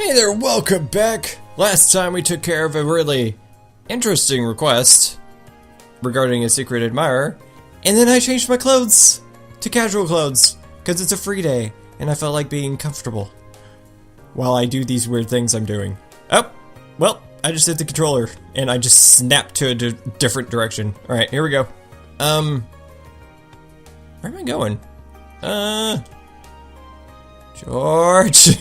Hey there, welcome back! Last time we took care of a really interesting request regarding a secret admirer, and then I changed my clothes to casual clothes because it's a free day and I felt like being comfortable while I do these weird things I'm doing. Oh, well, I just hit the controller and I just snapped to a different direction. Alright, here we go. Where am I going? George!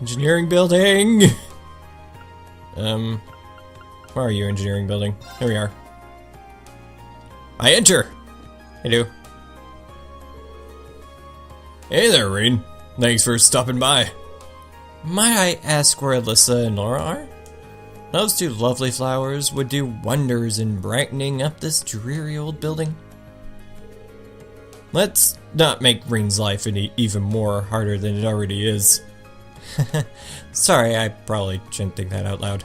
Engineering building! Where are you, engineering building? Here we are. I enter! Hello. Hey there, Rean. Thanks for stopping by. Might I ask where Alyssa and Laura are? Those two lovely flowers would do wonders in brightening up this dreary old building. Let's not make Rean's life any even more harder than it already is. Sorry, I probably shouldn't think that out loud.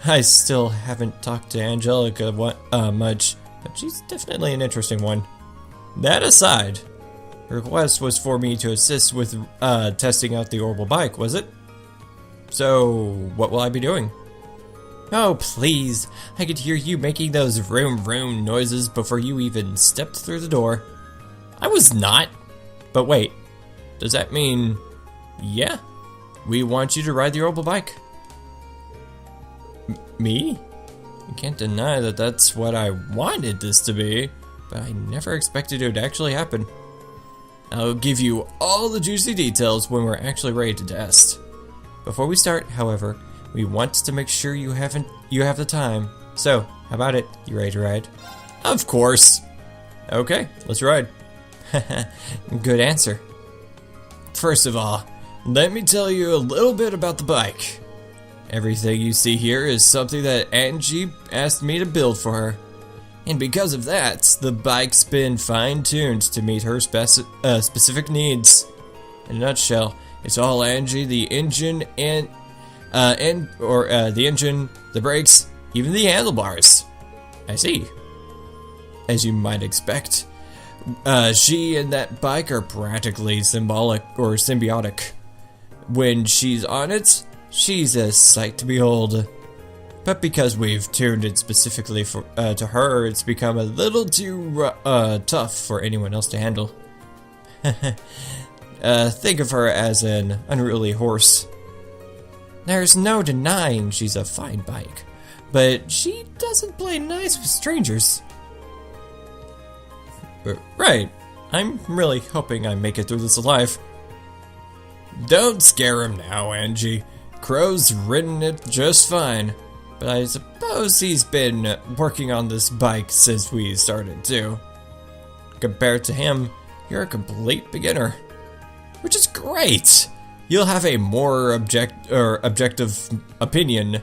I still haven't talked to Angelica much, but she's definitely an interesting one. That aside, the request was for me to assist with testing out the Orbal Bike, was it? So, what will I be doing? Oh, please, I could hear you making those vroom vroom noises before you even stepped through the door. I was not. But wait. Does that mean, yeah, we want you to ride the Orbal Bike? Me? I can't deny that that's what I wanted this to be, but I never expected it would actually happen. I'll give you all the juicy details when we're actually ready to test. Before we start, however, we want to make sure you have the time. So, how about it? You ready to ride? Of course! Okay, let's ride. Good answer. First of all, let me tell you a little bit about the bike. Everything you see here is something that Angie asked me to build for her. And because of that, the bike's been fine-tuned to meet her specific needs. In a nutshell, it's all Angie, the engine, the engine, the brakes, even the handlebars. I see. As you might expect, she and that bike are practically symbiotic. When she's on it, she's a sight to behold. But because we've tuned it specifically to her, it's become a little too tough for anyone else to handle. Think of her as an unruly horse. There's no denying she's a fine bike, but she doesn't play nice with strangers. Right. I'm really hoping I make it through this alive. Don't scare him now, Angie. Crow's ridden it just fine. But I suppose he's been working on this bike since we started too. Compared to him, you're a complete beginner. Which is great! You'll have a more objective opinion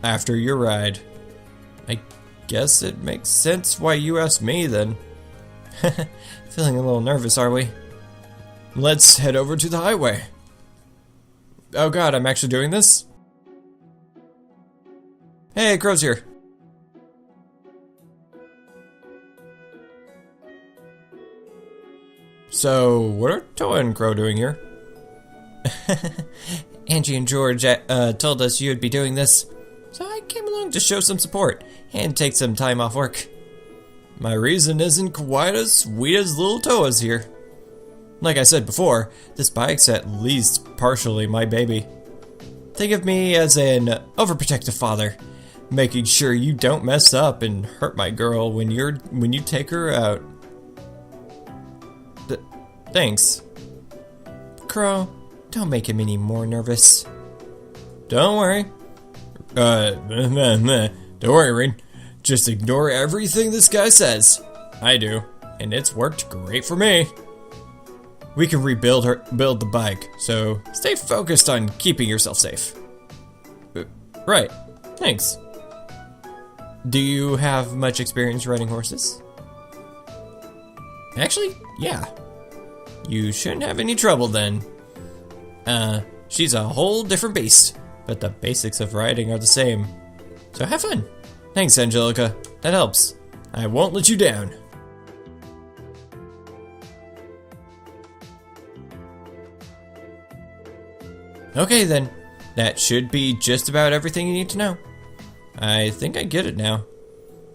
after your ride. I guess it makes sense why you asked me then. Feeling a little nervous, are we? Let's head over to the highway. Oh god, I'm actually doing this? Hey, Crow's here. So, what are Toa and Crow doing here? Angie and George told us you'd be doing this, so I came along to show some support and take some time off work. My reason isn't quite as sweet as little Toa's here. Like I said before, this bike's at least partially my baby. Think of me as an overprotective father, making sure you don't mess up and hurt my girl when you take her out. Thanks. Crow, don't make him any more nervous. Don't worry. Don't worry, Rean. Just ignore everything this guy says. I do, and it's worked great for me. We can build the bike, so stay focused on keeping yourself safe. Right, thanks. Do you have much experience riding horses? Actually, yeah. You shouldn't have any trouble then. She's a whole different beast, but the basics of riding are the same. So have fun. Thanks, Angelica. That helps. I won't let you down. Okay then, that should be just about everything you need to know. I think I get it now.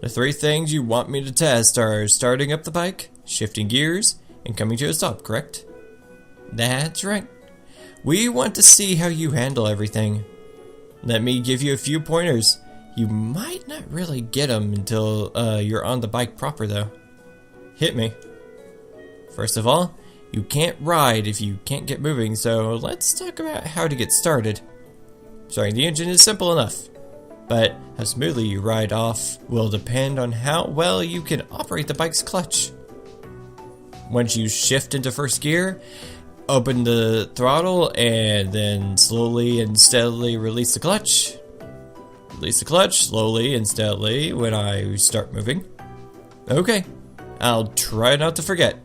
The 3 things you want me to test are starting up the bike, shifting gears, and coming to a stop, correct? That's right. We want to see how you handle everything. Let me give you a few pointers. You might not really get them until you're on the bike proper though. Hit me. First of all, you can't ride if you can't get moving, so let's talk about how to get started. Starting the engine is simple enough, but how smoothly you ride off will depend on how well you can operate the bike's clutch. Once you shift into first gear, open the throttle and then slowly and steadily release the clutch. Release the clutch slowly and steadily when I start moving. Okay, I'll try not to forget.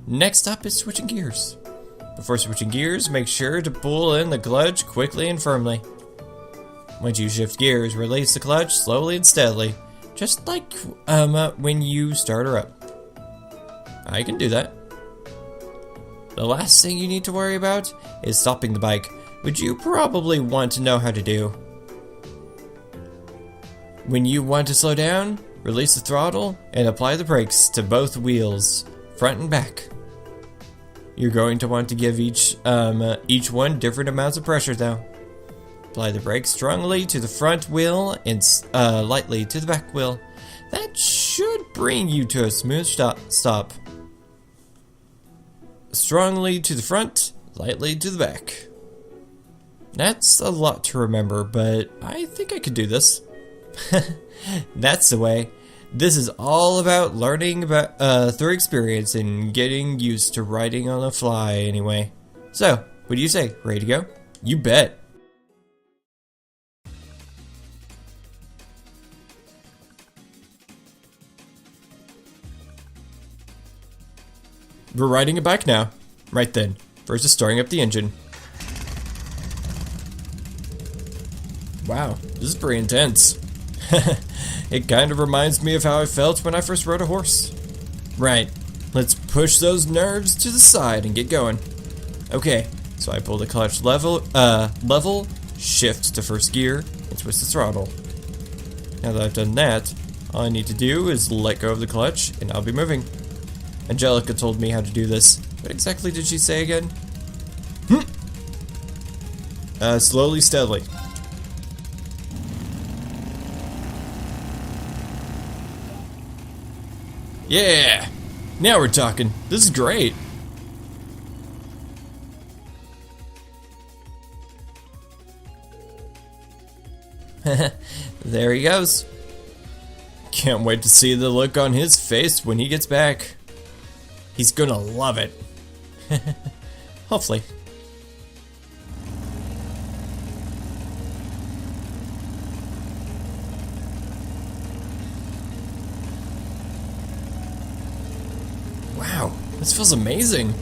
Next up is switching gears. Before switching gears, make sure to pull in the clutch quickly and firmly. Once you shift gears, release the clutch slowly and steadily, just like when you start her up. I can do that. The last thing you need to worry about is stopping the bike, which you probably want to know how to do. When you want to slow down, release the throttle and apply the brakes to both wheels, front and back. You're going to want to give each one different amounts of pressure though. Apply the brakes strongly to the front wheel and lightly to the back wheel. That should bring you to a smooth stop. Strongly to the front, lightly to the back. That's a lot to remember, but I think I could do this. That's the way. This is all about learning about through experience and getting used to riding on the fly anyway. So, what do you say? Ready to go? You bet. We're riding a bike now. Right then. First is starting up the engine. Wow, this is pretty intense. It kind of reminds me of how I felt when I first rode a horse. Right, let's push those nerves to the side and get going. Okay, so I pull the clutch level, shift to first gear, and twist the throttle. Now that I've done that, all I need to do is let go of the clutch, and I'll be moving. Angelica told me how to do this. What exactly did she say again? Slowly, steadily. Yeah! Now we're talking. This is great. There he goes. Can't wait to see the look on his face when he gets back. He's gonna love it. Hopefully. Wow, this feels amazing.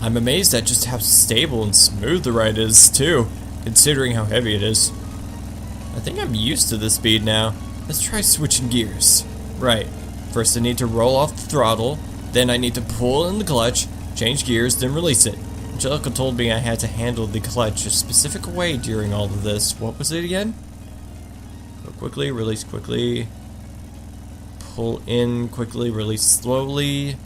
I'm amazed at just how stable and smooth the ride is, too, considering how heavy it is. I think I'm used to this speed now. Let's try switching gears. Right, first I need to roll off the throttle, then I need to pull in the clutch, change gears, then release it. Angelica told me I had to handle the clutch a specific way during all of this. What was it again? Go quickly, release quickly. Pull in quickly, release slowly.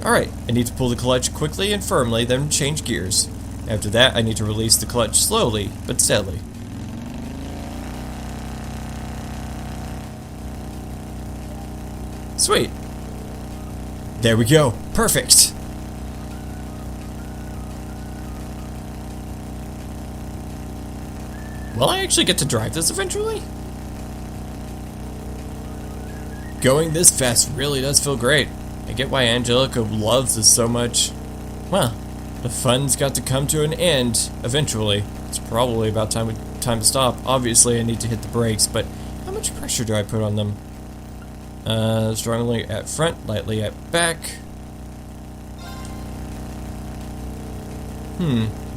Alright, I need to pull the clutch quickly and firmly, then change gears. After that, I need to release the clutch slowly, but steadily. Sweet. There we go. Perfect. Will I actually get to drive this eventually? Going this fast really does feel great. I get why Angelica loves this so much. Well, the fun's got to come to an end eventually. It's probably about time to stop. Obviously, I need to hit the brakes, but how much pressure do I put on them? Strongly at front, lightly at back.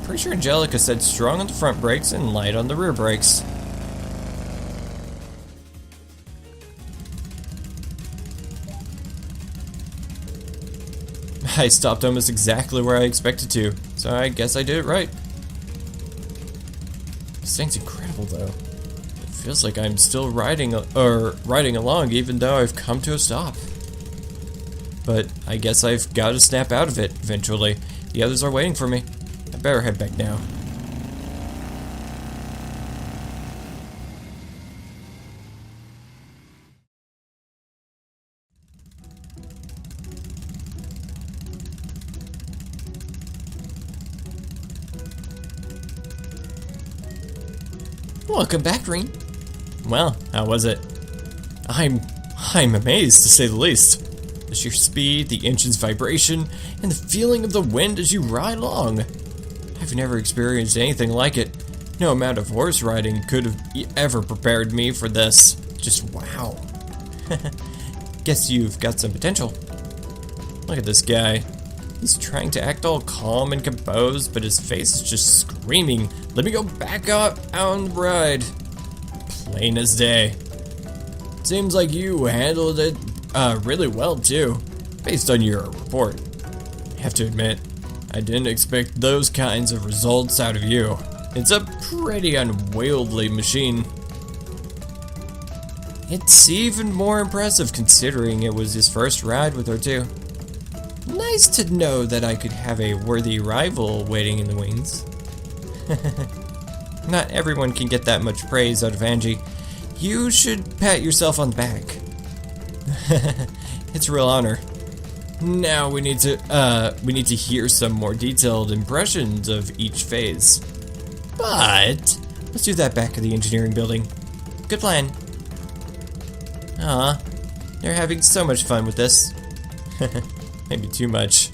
Pretty sure Angelica said strong on the front brakes and light on the rear brakes. I stopped almost exactly where I expected to, so I guess I did it right. This thing's incredible though. It feels like I'm still riding along even though I've come to a stop. But I guess I've got to snap out of it eventually. The others are waiting for me. I better head back now. Welcome back, Rean. Well, how was it? I'm amazed to say the least. The sheer speed, the engine's vibration, and the feeling of the wind as you ride along. I've never experienced anything like it. No amount of horse riding could have ever prepared me for this. Just wow. Guess you've got some potential. Look at this guy. He's trying to act all calm and composed, but his face is just screaming, "Let me go back out on the ride." Plain as day. Seems like you handled it really well too, based on your report. I have to admit, I didn't expect those kinds of results out of you. It's a pretty unwieldy machine. It's even more impressive considering it was his first ride with her too. Nice to know that I could have a worthy rival waiting in the wings. Not everyone can get that much praise out of Angie. You should pat yourself on the back. It's a real honor. Now we need to hear some more detailed impressions of each phase. But let's do that back at the engineering building. Good plan. Aw, they're having so much fun with this. Maybe too much.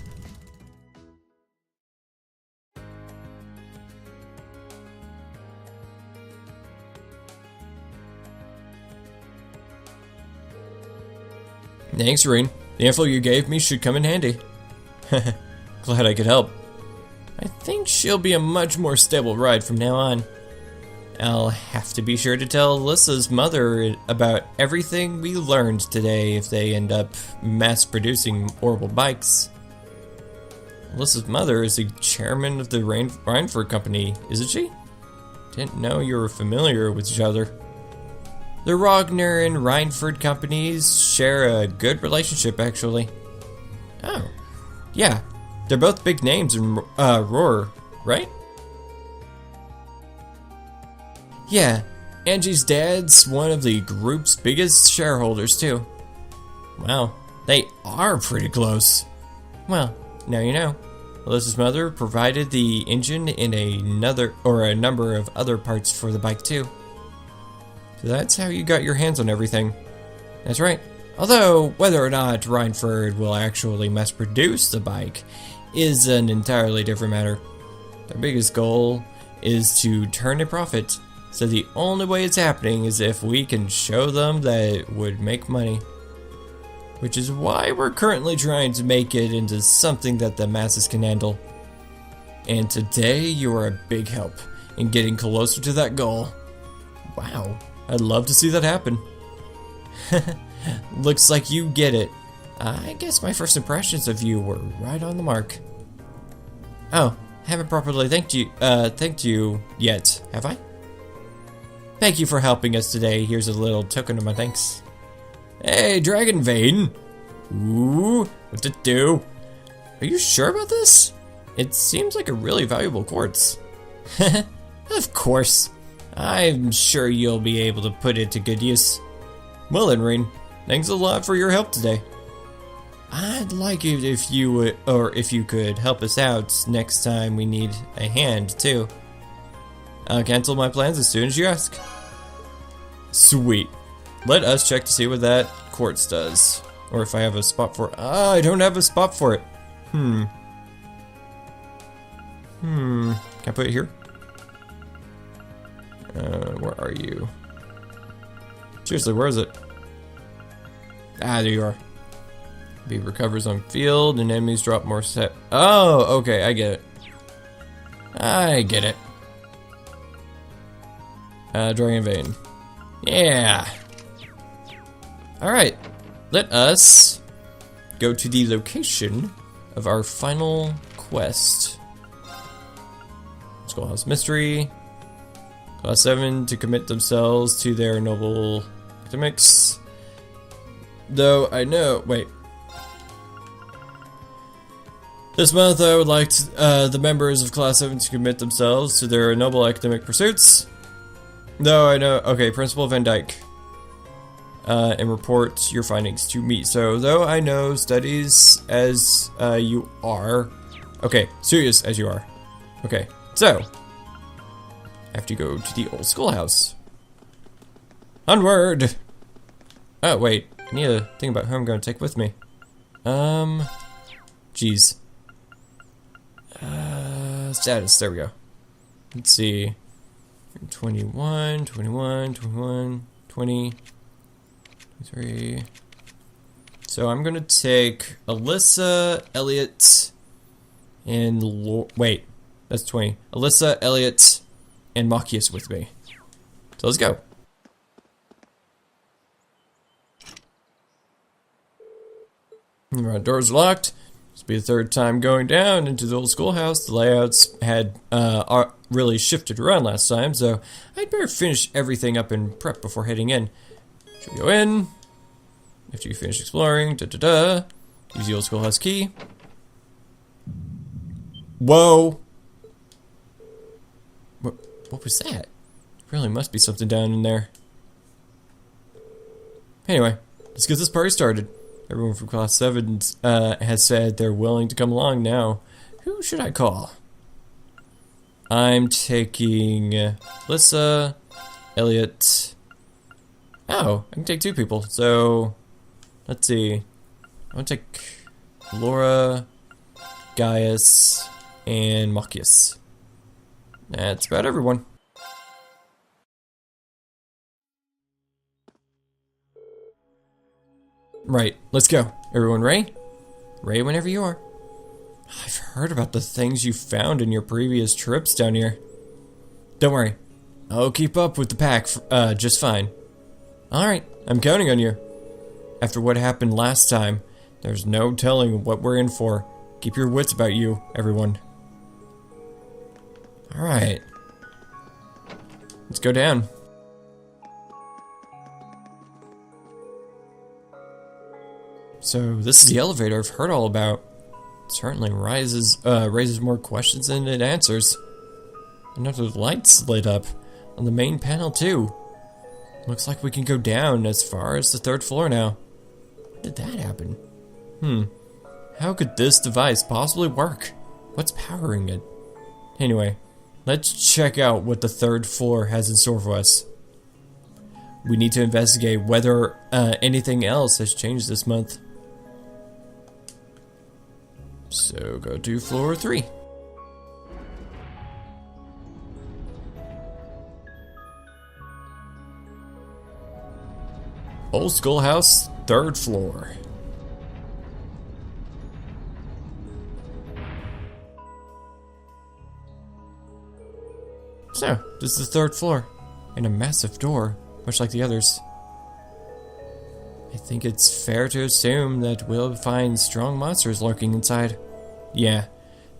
Thanks, Rean. The info you gave me should come in handy. Glad I could help. I think she'll be a much more stable ride from now on. I'll have to be sure to tell Alyssa's mother about everything we learned today if they end up mass-producing Orbal Bikes. Alyssa's mother is the chairman of the Reinford company, isn't she? Didn't know you were familiar with each other. The Rogner and Reinford companies share a good relationship, actually. Oh, yeah, they're both big names in Roar, right? Yeah, Angie's dad's one of the group's biggest shareholders, too. Wow, they are pretty close. Well, now you know. Alyssa's mother provided the engine in a number of other parts for the bike, too. So that's how you got your hands on everything. That's right. Although, whether or not Reinford will actually mass produce the bike is an entirely different matter. Their biggest goal is to turn a profit. So the only way it's happening is if we can show them that it would make money. Which is why we're currently trying to make it into something that the masses can handle. And today you are a big help in getting closer to that goal. Wow, I'd love to see that happen. Looks like you get it. I guess my first impressions of you were right on the mark. Oh, haven't properly thanked you yet, have I? Thank you for helping us today. Here's a little token of my thanks. Hey, Dragon Vein. Ooh, what's it do? Are you sure about this? It seems like a really valuable quartz. Of course. I'm sure you'll be able to put it to good use. Well then, Rean, thanks a lot for your help today. I'd like it if you would, or if you could help us out next time we need a hand too. I'll cancel my plans as soon as you ask. Sweet. Let us check to see what that quartz does. Or if I have a spot for it. Ah, I don't have a spot for it. Can I put it here? Where are you? Seriously, where is it? Ah, there you are. B recovers on field and enemies drop more set. Oh, okay, I get it. I get it. Dragon Vein. Yeah. Alright. Let us go to the location of our final quest. Schoolhouse Mystery. Class 7 to commit themselves to their noble academics. Though I know, wait. This month I would like the members of Class 7 to commit themselves to their noble academic pursuits. Though I know, okay, Principal Van Dyke. And report your findings to me. So, though I know studies as you are. Okay, serious as you are. Okay, so. I have to go to the old schoolhouse. Onward! Oh, wait. I need to think about who I'm going to take with me. Jeez. Status. There we go. Let's see. 21, 21, 21, 20, 23. So I'm going to take Alyssa, Elliot, and wait. That's 20. Alyssa, Elliot, and Machias with me. So let's go. Our doors are locked. This will be the third time going down into the old schoolhouse. The layouts had really shifted around last time, so I'd better finish everything up and prep before heading in. Should we go in? After you finish exploring, use the old schoolhouse key. Whoa! What was that? Really must be something down in there. Anyway, let's get this party started. Everyone from Class 7 has said they're willing to come along now. Who should I call? I'm taking Alyssa, Elliot. Oh, I can take two people. So, let's see. I'm going to take Laura, Gaius, and Machias. That's about everyone. Right, let's go. Everyone ready? Ready whenever you are. I've heard about the things you found in your previous trips down here. Don't worry. I'll keep up with the pack just fine. Alright, I'm counting on you. After what happened last time, there's no telling what we're in for. Keep your wits about you, everyone. Alright. Let's go down. So, this is the elevator I've heard all about. It certainly raises more questions than it answers. Another lights lit up on the main panel too. Looks like we can go down as far as the 3rd floor now. When did that happen? How could this device possibly work? What's powering it? Anyway, let's check out what the 3rd floor has in store for us. We need to investigate whether anything else has changed this month. So go to floor 3. Old Schoolhouse, 3rd floor. So, this is the 3rd floor, and a massive door, much like the others. I think it's fair to assume that we'll find strong monsters lurking inside. Yeah,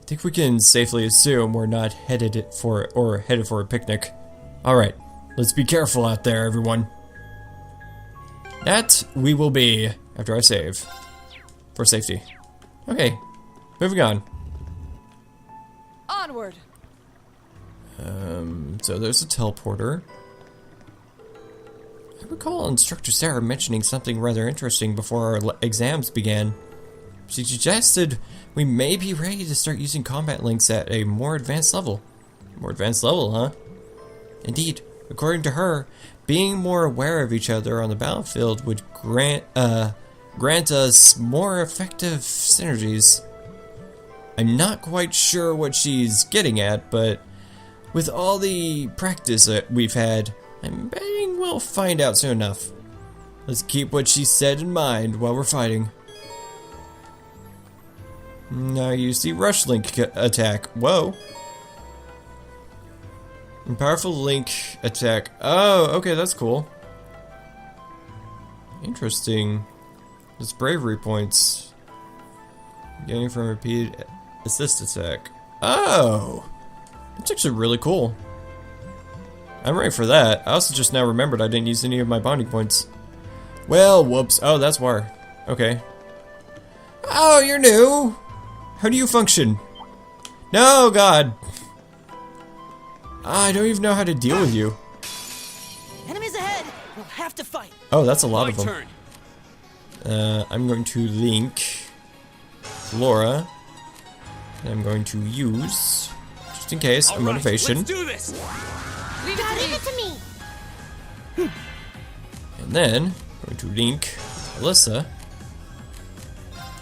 I think we can safely assume we're not headed for a picnic. Alright, let's be careful out there, everyone. That we will be after I save. For safety. Okay, moving on. Onward! So there's a teleporter. I recall Instructor Sarah mentioning something rather interesting before our exams began. She suggested we may be ready to start using combat links at a more advanced level. More advanced level, huh? Indeed, according to her, being more aware of each other on the battlefield would grant us more effective synergies. I'm not quite sure what she's getting at, but with all the practice that we've had, I'm betting we'll find out soon enough. Let's keep what she said in mind while we're fighting. Now you see rush link attack. Whoa. And powerful link attack. Oh, okay, that's cool. Interesting. It's bravery points. Getting from repeated assist attack. Oh! That's actually really cool. I'm ready for that. I also just now remembered I didn't use any of my bonding points. Well, whoops. Oh, that's why. Okay. Oh, you're new! How do you function? No, God! I don't even know how to deal with you. Enemies ahead! We'll have to fight. Oh, that's a lot of them. Turn. I'm going to link Laura. And I'm going to use, just in case, a motivation. Let's do this. Leave it to me. And then, I'm going to link Alyssa.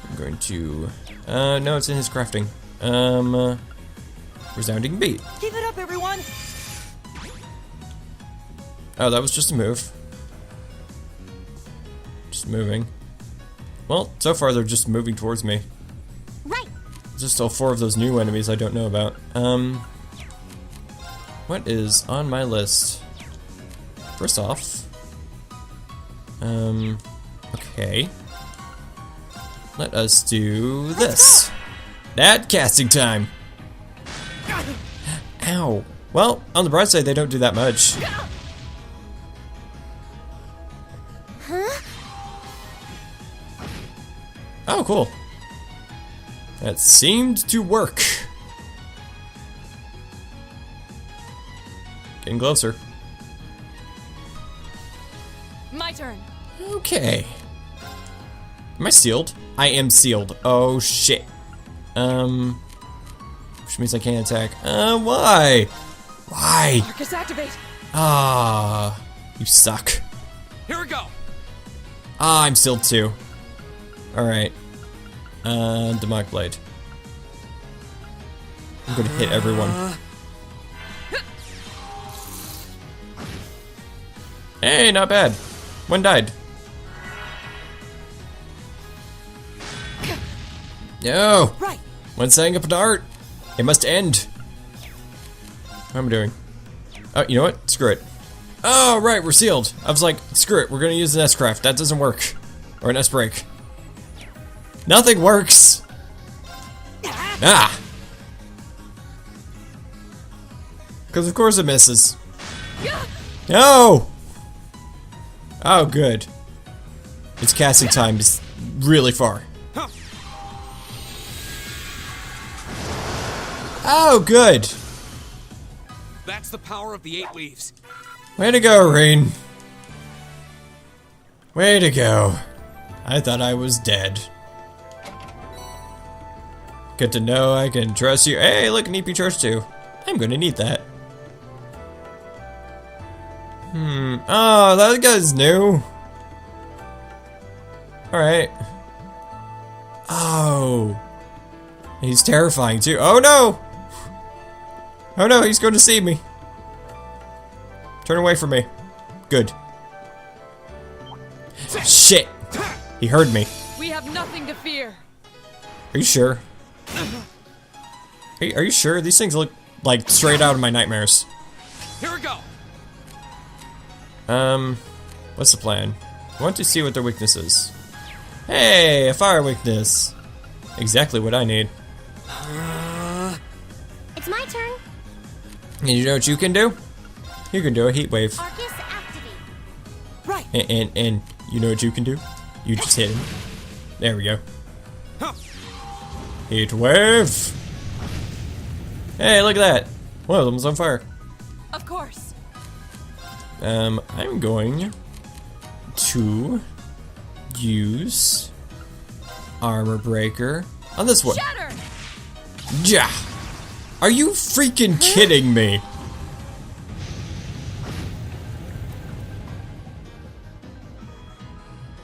I'm going to, no, it's in his crafting. Resounding beat. Keep it up, everyone. Oh, that was just a move. Just moving. Well, so far they're just moving towards me. Right. There's still 4 of those new enemies I don't know about. What is on my list? First off, okay. Let us do this. That casting time. Ow. Well, on the bright side, they don't do that much. Huh? Oh, cool. That seemed to work. Getting closer. My turn. Okay. Am I sealed? I am sealed. Oh, shit. Which means I can't attack. Why? Why? Marcus, activate. Ah, you suck. Here we go. Ah, I'm sealed too. Alright. Demonic Blade. I'm gonna hit everyone. Hey, not bad. One died. No! Right. When setting up an art, it must end. How am I doing? Oh, you know what? Screw it. Oh, right, we're sealed. I was like, screw it, we're gonna use an S-Craft. That doesn't work. Or an S-Break. Nothing works! Ah! Because of course it misses. No! Oh, good. Its casting time is really far. Oh, good. That's the power of the 8 leaves. Way to go, Rean. Way to go. I thought I was dead. Good to know I can trust you. Hey, look, an EP charge too. I'm gonna need that. Oh, that guy's new. Alright. Oh. He's terrifying too. Oh no! Oh no, he's going to see me. Turn away from me. Good. Shit! He heard me. We have nothing to fear. Are you sure? Are you sure? These things look like straight out of my nightmares. Here we go. What's the plan? I want to see what their weakness is. Hey, a fire weakness. Exactly what I need. It's my turn. And you know what you can do? You can do a heat wave. Marcus, activate. Right. And you know what you can do? You just hit him. There we go. Heat wave. Hey, look at that. One of them was on fire. Of course. I'm going to use Armor Breaker on this one. Shatter. Yeah. Are you freaking kidding me?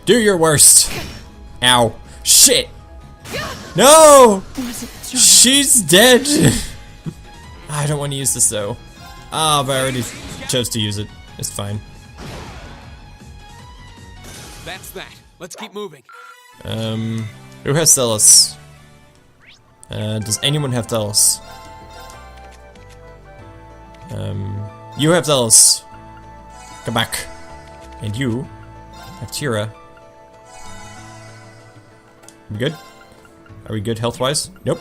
Do your worst. Ow. Shit. No! She's dead. I don't want to use this though. Ah, but I already chose to use it. It's fine. That's that. Let's keep moving. Who has Thelos? Does anyone have Thelos? You have Thelos. Come back. And you have Tira. We good? Are we good health-wise? Nope.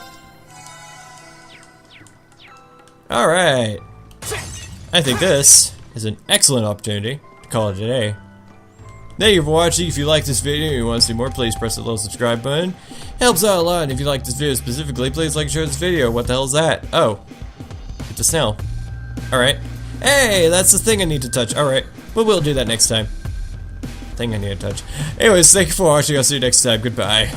Alright. I think this is an excellent opportunity to call it a day. Thank you for watching. If you like this video and you want to see more, please press the little subscribe button. Helps out a lot. And if you like this video specifically, please like and share this video. What the hell is that? Oh. It's a snail. Alright. Hey, that's the thing I need to touch. Alright. But we'll do that next time. Thing I need to touch. Anyways, thank you for watching. I'll see you next time. Goodbye.